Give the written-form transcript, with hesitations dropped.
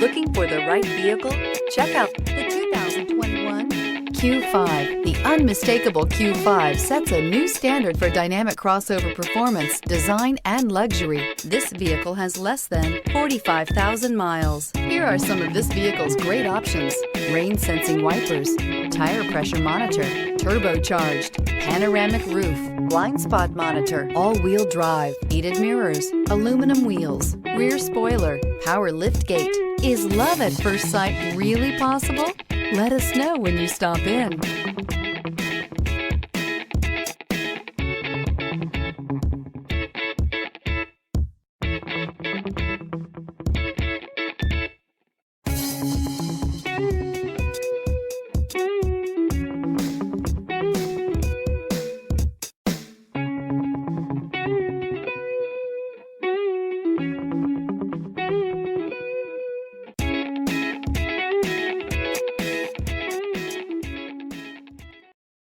Looking for the right vehicle? Check out the 2021 Q5. The unmistakable Q5 sets a new standard for dynamic crossover performance, design, and luxury. This vehicle has less than 45,000 miles. Here are some of this vehicle's great options: rain-sensing wipers, tire pressure monitor, turbocharged, panoramic roof, blind spot monitor, all-wheel drive, heated mirrors, aluminum wheels, rear spoiler, power liftgate. Is love at first sight really possible? Let us know when you stop in.